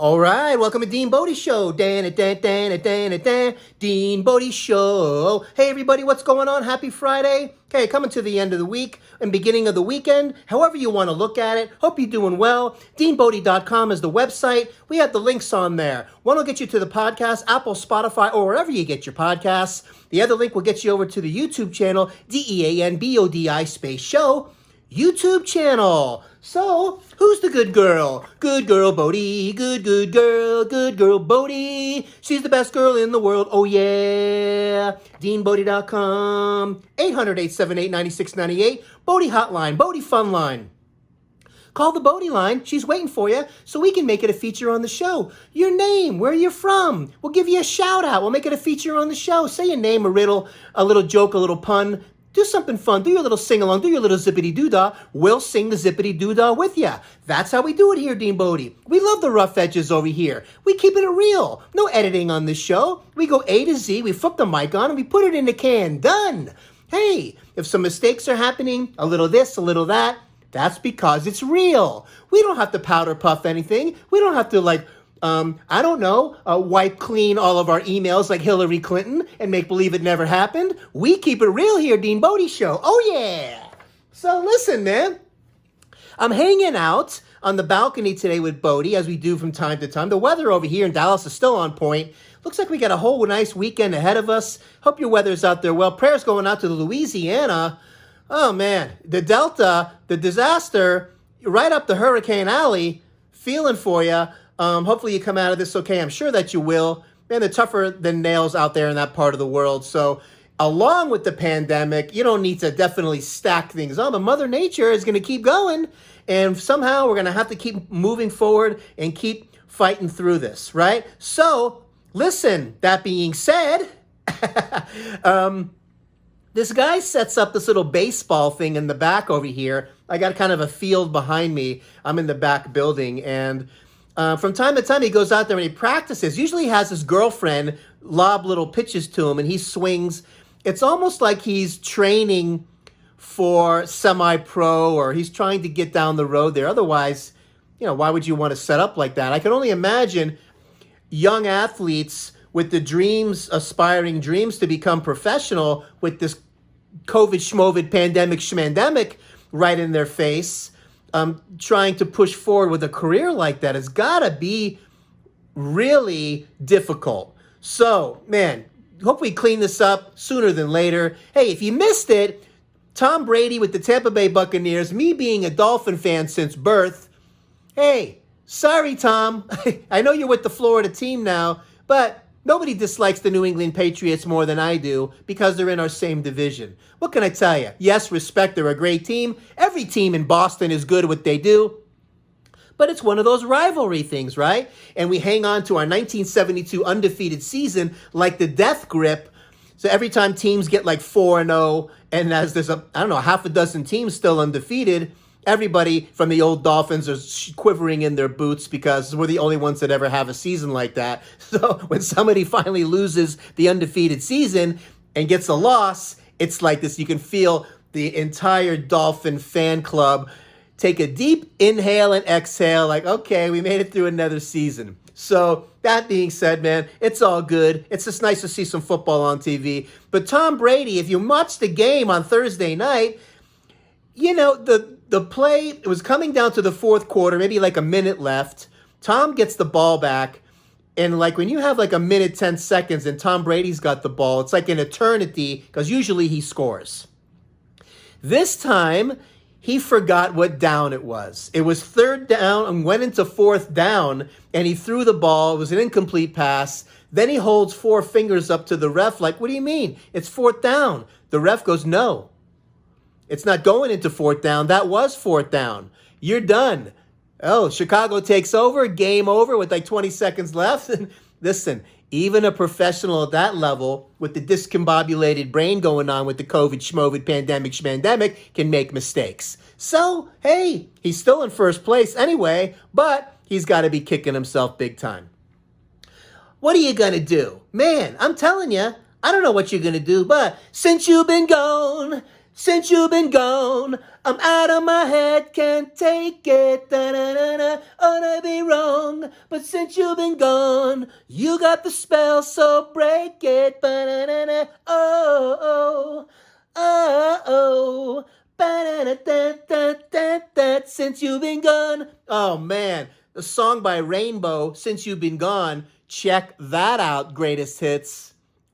All right, welcome to DeanBodi Show. DeanBodi Show. Hey, everybody, what's going on? Happy Friday. Okay, coming to the end of the week and beginning of the weekend, however you want to look at it. Hope you're doing well. DeanBodi.com is the website. We have the links on there. One will get you to the podcast, Apple, Spotify, or wherever you get your podcasts. The other link will get you over to the YouTube channel, DeanBodi space show. YouTube channel. So, who's the good girl? Good girl Bodie, good girl Bodie. She's the best girl in the world, oh yeah. DeanBodi.com, 800-878-9698, Bodie Hotline, Bodie Fun Line. Call the Bodie line, she's waiting for you, so we can make it a feature on the show. Your name, where you're from, we'll give you a shout out, we'll make it a feature on the show. Say your name, a riddle, a little joke, a little pun. Do something fun. Do your little sing-along. Do your little zippity-doo-dah. We'll sing the zippity-doo-dah with you. That's how we do it here, DeanBodi. We love the rough edges over here. We keep it real. No editing on this show. We go A to Z. We flip the mic on and we put it in the can. Done. Hey, if some mistakes are happening, a little this, a little that, that's because it's real. We don't have to powder puff anything. We don't have to wipe clean all of our emails like Hillary Clinton and make believe it never happened. We keep it real here, DeanBodi Show. Oh, yeah. So listen, man. I'm hanging out on the balcony today with Bodie, as we do from time to time. The weather over here in Dallas is still on point. Looks like we got a whole nice weekend ahead of us. Hope your weather's out there well. Prayers going out to Louisiana. Oh, man. The Delta, the disaster, right up the Hurricane Alley. Feeling for you. Hopefully you come out of this okay. I'm sure that you will. Man, they're tougher than nails out there in that part of the world. So along with the pandemic, you don't need to definitely stack things on. But Mother Nature is going to keep going. And somehow we're going to have to keep moving forward and keep fighting through this, right? So listen, that being said, this guy sets up this little baseball thing in the back over here. I got kind of a field behind me. I'm in the back building, and from time to time, he goes out there and he practices. Usually he has his girlfriend lob little pitches to him and he swings. It's almost like he's training for semi-pro, or he's trying to get down the road there. Otherwise, why would you want to set up like that? I can only imagine young athletes with the dreams, aspiring dreams to become professional with this Covid Shmoved pandemic schmandemic right in their face. Trying to push forward with a career like that has got to be really difficult. So, man, hope we clean this up sooner than later. Hey, if you missed it, Tom Brady with the Tampa Bay Buccaneers, me being a Dolphin fan since birth. Hey, sorry, Tom. I know you're with the Florida team now, but nobody dislikes the New England Patriots more than I do because they're in our same division. What can I tell you? Yes, respect, they're a great team. Every team in Boston is good at what they do. But it's one of those rivalry things, right? And we hang on to our 1972 undefeated season like the death grip. So every time teams get like 4-0, and as there's half a dozen teams still undefeated, everybody from the old Dolphins are quivering in their boots because we're the only ones that ever have a season like that. So when somebody finally loses the undefeated season and gets a loss, it's like this. You can feel the entire Dolphin fan club take a deep inhale and exhale like, okay, we made it through another season. So that being said, man, it's all good. It's just nice to see some football on TV. But Tom Brady, if you watch the game on Thursday night, the play, it was coming down to the fourth quarter, maybe like a minute left. Tom gets the ball back. And like when you have like a minute, 10 seconds and Tom Brady's got the ball, it's like an eternity because usually he scores. This time, he forgot what down it was. It was third down and went into fourth down and he threw the ball. It was an incomplete pass. Then he holds four fingers up to the ref like, what do you mean? It's fourth down. The ref goes, no. It's not going into fourth down. That was fourth down. You're done. Oh, Chicago takes over. Game over with like 20 seconds left. And listen, even a professional at that level with the discombobulated brain going on with the Covid Shmoved pandemic schmandemic can make mistakes. So, hey, he's still in first place anyway, but he's got to be kicking himself big time. What are you going to do? Man, I'm telling you, I don't know what you're going to do, but since you've been gone, Since you've been gone, I'm out of my head, can't take it. Da-da-da-da, ought to be wrong, but since you've been gone, you got the spell, so break it. Ba-da-da-da, oh, oh, oh, ba-da-da-da-da-da-da, since you've been gone. Oh, man, the song by Rainbow, Since You've Been Gone. Check that out, greatest hits.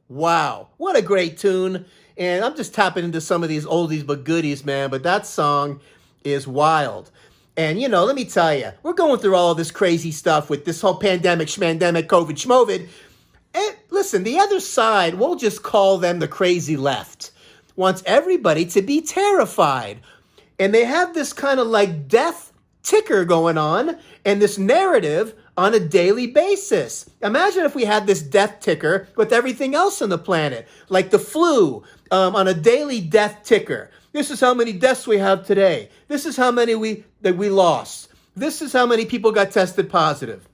Wow, what a great tune. And I'm just tapping into some of these oldies but goodies, man. But that song is wild. And, let me tell you, we're going through all of this crazy stuff with this whole pandemic, schmandemic, Covid Shmoved. And listen, the other side, we'll just call them the crazy left, wants everybody to be terrified. And they have this kind of like death ticker going on and this narrative on a daily basis. Imagine if we had this death ticker with everything else on the planet, like the flu, on a daily death ticker. This is how many deaths we have today. This is how many we lost. This is how many people got tested positive.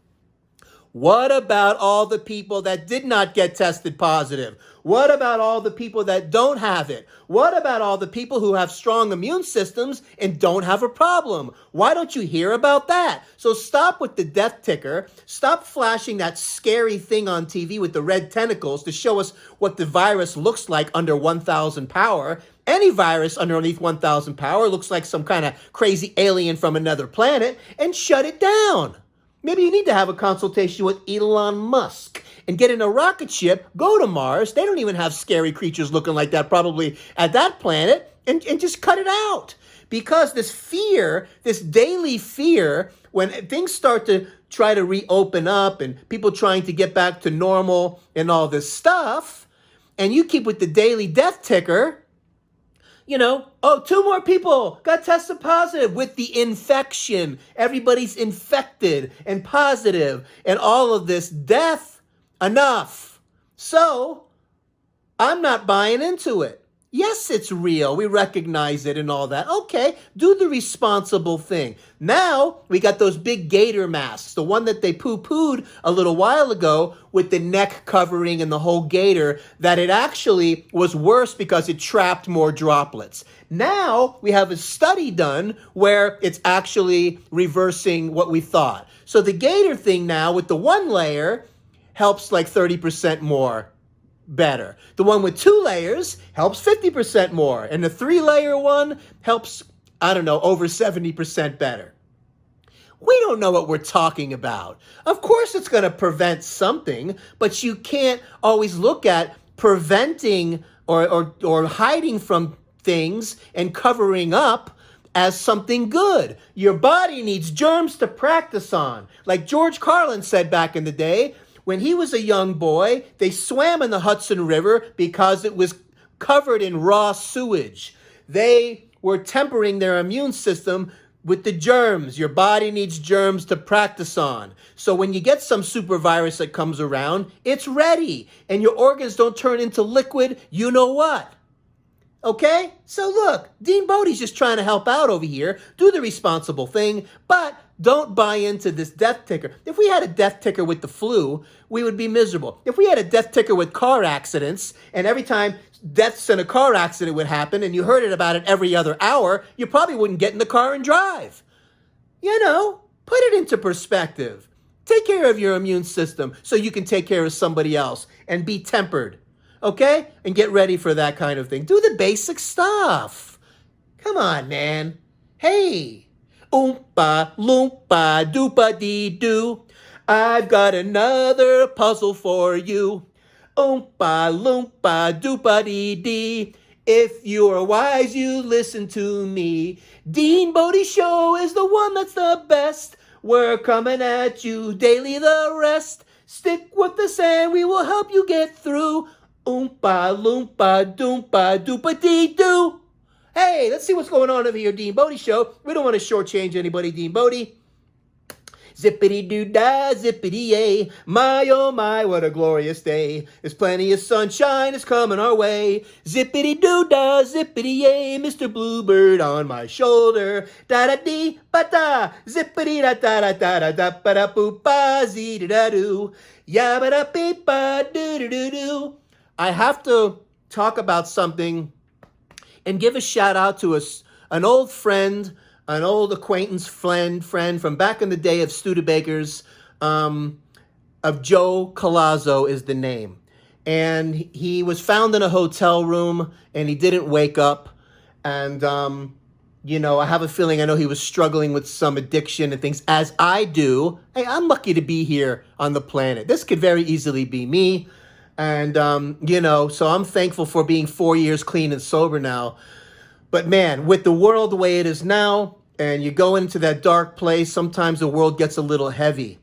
What about all the people that did not get tested positive? What about all the people that don't have it? What about all the people who have strong immune systems and don't have a problem? Why don't you hear about that? So stop with the death ticker. Stop flashing that scary thing on TV with the red tentacles to show us what the virus looks like under 1,000 power. Any virus underneath 1,000 power looks like some kind of crazy alien from another planet, and shut it down. Maybe you need to have a consultation with Elon Musk and get in a rocket ship, go to Mars. They don't even have scary creatures looking like that probably at that planet, and just cut it out. Because this fear, this daily fear, when things start to try to reopen up and people trying to get back to normal and all this stuff, and you keep with the daily death ticker, 2 more people got tested positive with the infection. Everybody's infected and positive and all of this death. Enough. So I'm not buying into it. Yes, it's real. We recognize it and all that. Okay, do the responsible thing. Now we got those big gator masks, the one that they poo-pooed a little while ago with the neck covering and the whole gator, that it actually was worse because it trapped more droplets. Now we have a study done where it's actually reversing what we thought. So the gator thing now with the one layer helps like 30% more better. The one with 2 layers helps 50% more. And the 3-layer one helps, over 70% better. We don't know what we're talking about. Of course it's going to prevent something, but you can't always look at preventing or hiding from things and covering up as something good. Your body needs germs to practice on. Like George Carlin said back in the day, when he was a young boy, they swam in the Hudson River because it was covered in raw sewage. They were tempering their immune system with the germs. Your body needs germs to practice on. So when you get some super virus that comes around, it's ready. And your organs don't turn into liquid, you know what. Okay? So look, DeanBodi's just trying to help out over here. Do the responsible thing, but don't buy into this death ticker. If we had a death ticker with the flu, we would be miserable. If we had a death ticker with car accidents, and every time deaths in a car accident would happen, and you heard about it every other hour, you probably wouldn't get in the car and drive. Put it into perspective. Take care of your immune system so you can take care of somebody else and be tempered. Okay? And get ready for that kind of thing. Do the basic stuff. Come on, man. Hey. Oompa, loompa, doopa-dee-doo. I've got another puzzle for you. Oompa, loompa, doopa-dee-dee. If you are wise, you listen to me. DeanBodi Show is the one that's the best. We're coming at you daily, the rest. Stick with us and we will help you get through. Oompa, loompa, doompa, doopa-dee-doo. Hey, let's see what's going on over here, DeanBodi Show. We don't want to shortchange anybody, DeanBodi. Zippity-doo-dah, zippity-yay. My, oh my, what a glorious day. There's plenty of sunshine is coming our way. Zippity-doo-dah, zippity-yay. Mr. Bluebird on my shoulder. Da-da-dee-ba-da. Zippity-da-da-da-da-da-da-ba-da-boo-ba, zee-da-da-doo. Ya-ba-da-beep-ba, doo-doo-doo-doo. I have to talk about something and give a shout out to an old friend, an old acquaintance friend from back in the day of Studebakers, of Joe Callazo is the name. And he was found in a hotel room and he didn't wake up. And, I have a feeling, I know he was struggling with some addiction and things, as I do. Hey, I'm lucky to be here on the planet. This could very easily be me. And, so I'm thankful for being 4 years clean and sober now. But man, with the world the way it is now, and you go into that dark place, sometimes the world gets a little heavy.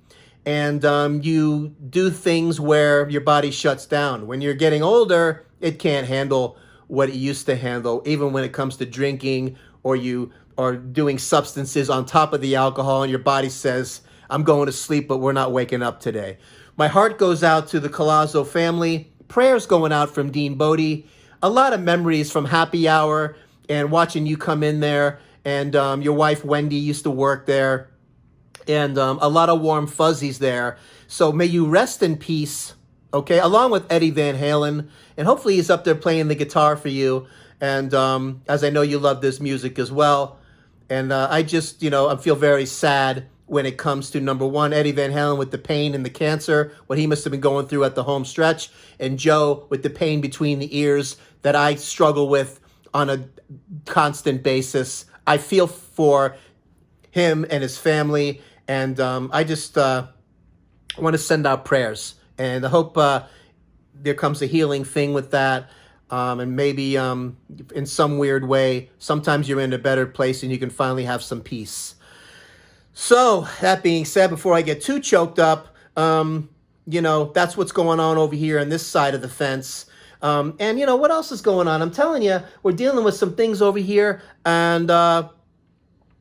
And you do things where your body shuts down. When you're getting older, it can't handle what it used to handle, even when it comes to drinking, or you are doing substances on top of the alcohol, and your body says, I'm going to sleep, but we're not waking up today. My heart goes out to the Callazo family. Prayers going out from DeanBodi. A lot of memories from happy hour and watching you come in there. And your wife, Wendy, used to work there. And a lot of warm fuzzies there. So may you rest in peace, okay? Along with Eddie Van Halen. And hopefully he's up there playing the guitar for you. And as I know you love this music as well. And I just, I feel very sad when it comes to, number one, Eddie Van Halen with the pain and the cancer, what he must have been going through at the home stretch. And Joe with the pain between the ears that I struggle with on a constant basis. I feel for him and his family. And I just want to send out prayers. And I hope there comes a healing thing with that. And maybe in some weird way, sometimes you're in a better place and you can finally have some peace. So that being said, before I get too choked up, that's what's going on over here on this side of the fence. And what else is going on? I'm telling you, we're dealing with some things over here. And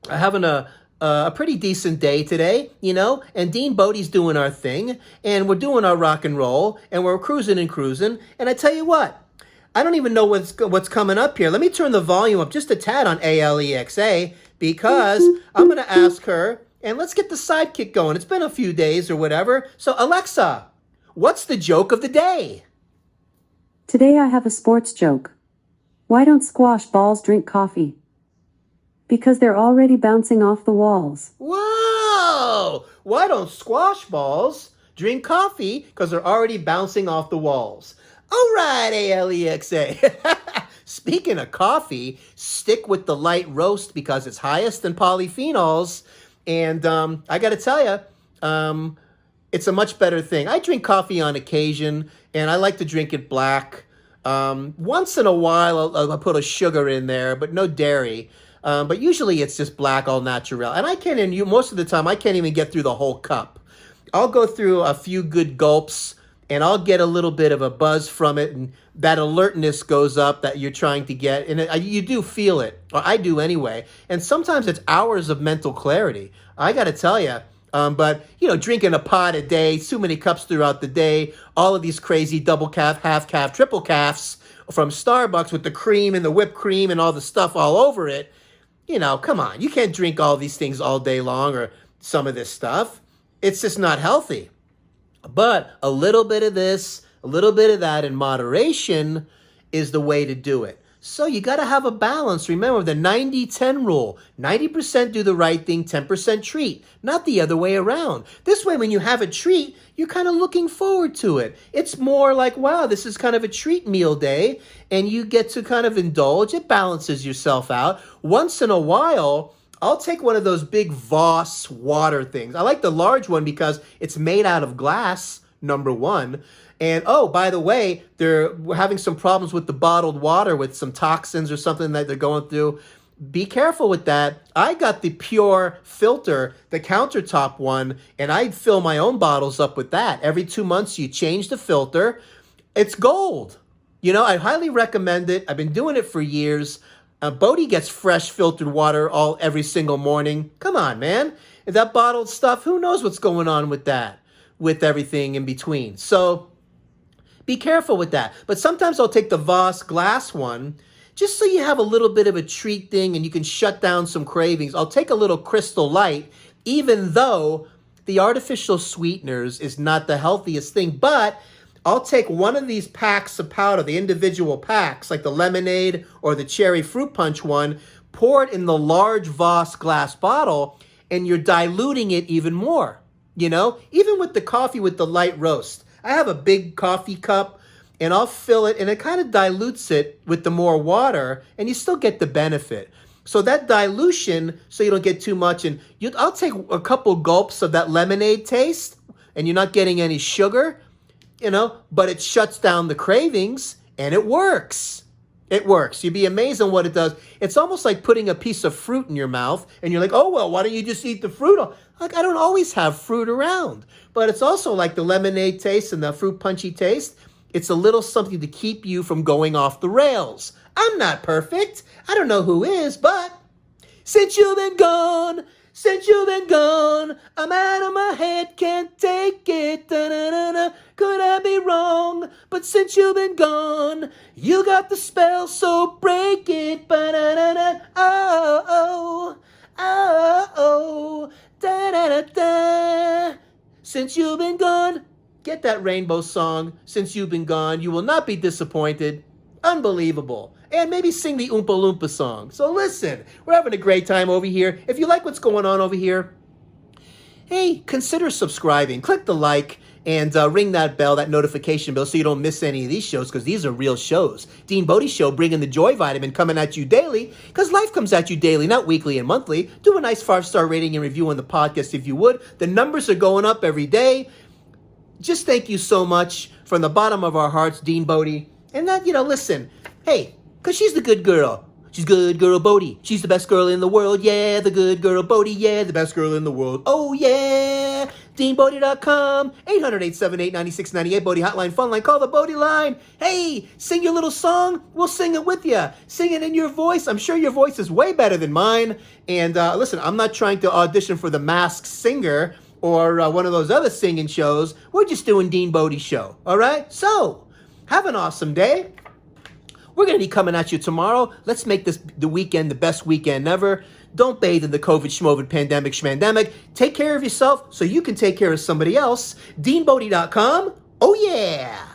having a pretty decent day today, and DeanBodi's doing our thing, and we're doing our rock and roll, and we're cruising. And I tell you what, I don't even know what's coming up here. Let me turn the volume up just a tad on ALEXA, because I'm going to ask her, and let's get the sidekick going. It's been a few days or whatever. So Alexa, what's the joke of the day? Today I have a sports joke. Why don't squash balls drink coffee? Because they're already bouncing off the walls. Whoa! Why don't squash balls drink coffee? Because they're already bouncing off the walls. All right, ALEXA. Speaking of coffee, stick with the light roast because it's highest in polyphenols. And I got to tell you, it's a much better thing. I drink coffee on occasion, and I like to drink it black. Once in a while, I'll put a sugar in there, but no dairy. But usually it's just black, all natural. And most of the time, I can't even get through the whole cup. I'll go through a few good gulps, and I'll get a little bit of a buzz from it, and that alertness goes up that you're trying to get. And you do feel it, or I do anyway. And sometimes it's hours of mental clarity. I got to tell you. But, drinking a pot a day, too many cups throughout the day, all of these crazy double calf, half calf, triple calves from Starbucks with the cream and the whipped cream and all the stuff all over it. Come on, you can't drink all these things all day long or some of this stuff. It's just not healthy. But a little bit of this, a little bit of that in moderation is the way to do it. So you got to have a balance. Remember the 90-10 rule. 90% do the right thing, 10% treat, not the other way around. This way, when you have a treat, you're kind of looking forward to it. It's more like, wow, this is kind of a treat meal day, and you get to kind of indulge. It balances yourself out. Once in a while, I'll take one of those big Voss water things. I like the large one because it's made out of glass, number one. And, oh, by the way, we're having some problems with the bottled water with some toxins or something that they're going through. Be careful with that. I got the pure filter, the countertop one, and I fill my own bottles up with that. Every 2 months, you change the filter. It's gold. I highly recommend it. I've been doing it for years. Bodhi gets fresh filtered water every single morning. Come on, man. That bottled stuff, who knows what's going on with that, with everything in between. So be careful with that. But sometimes I'll take the Voss glass one just so you have a little bit of a treat thing and you can shut down some cravings. I'll take a little Crystal Light, even though the artificial sweeteners is not the healthiest thing. But I'll take one of these packs of powder, the individual packs, like the lemonade or the cherry fruit punch one, pour it in the large Voss glass bottle, and you're diluting it even more. Even with the coffee with the light roast. I have a big coffee cup, and I'll fill it, and it kind of dilutes it with the more water, and you still get the benefit. So that dilution, so you don't get too much, and I'll take a couple gulps of that lemonade taste, and you're not getting any sugar, but it shuts down the cravings, and it works. It works. You'd be amazed on what it does. It's almost like putting a piece of fruit in your mouth, and you're like, oh, well, why don't you just eat the fruit? Like, I don't always have fruit around. But it's also like the lemonade taste and the fruit punchy taste. It's a little something to keep you from going off the rails. I'm not perfect. I don't know who is, but since you've been gone, I'm out of my head, can't take it. Da-da-da-da. Could I be wrong? But since you've been gone, you got the spell, so break it. Ba-da-da-da. Oh, oh, oh, da-da-da-da. Since you've been gone, get that rainbow song. Since you've been gone, you will not be disappointed. Unbelievable. And maybe sing the Oompa Loompa song. So listen, we're having a great time over here. If you like what's going on over here, hey, consider subscribing. Click the like and ring that bell, that notification bell, so you don't miss any of these shows, because these are real shows. DeanBodi Show, bringing the joy vitamin, coming at you daily, because life comes at you daily, not weekly and monthly. Do a nice 5-star rating and review on the podcast if you would. The numbers are going up every day. Just thank you so much from the bottom of our hearts, DeanBodi. And that, listen, hey, because she's the good girl. She's good girl Bodie. She's the best girl in the world. Yeah, the good girl Bodie. Yeah, the best girl in the world. Oh, yeah. DeanBodi.com. 800-878-9698. Bodie Hotline Fun Line. Call the Bodie line. Hey, sing your little song. We'll sing it with you. Sing it in your voice. I'm sure your voice is way better than mine. And listen, I'm not trying to audition for The Masked Singer or one of those other singing shows. We're just doing DeanBodi Show. All right? So, have an awesome day. We're going to be coming at you tomorrow. Let's make this the weekend the best weekend ever. Don't bathe in the Covid Shmoved pandemic schmandemic. Take care of yourself so you can take care of somebody else. DeanBodi.com. Oh, yeah.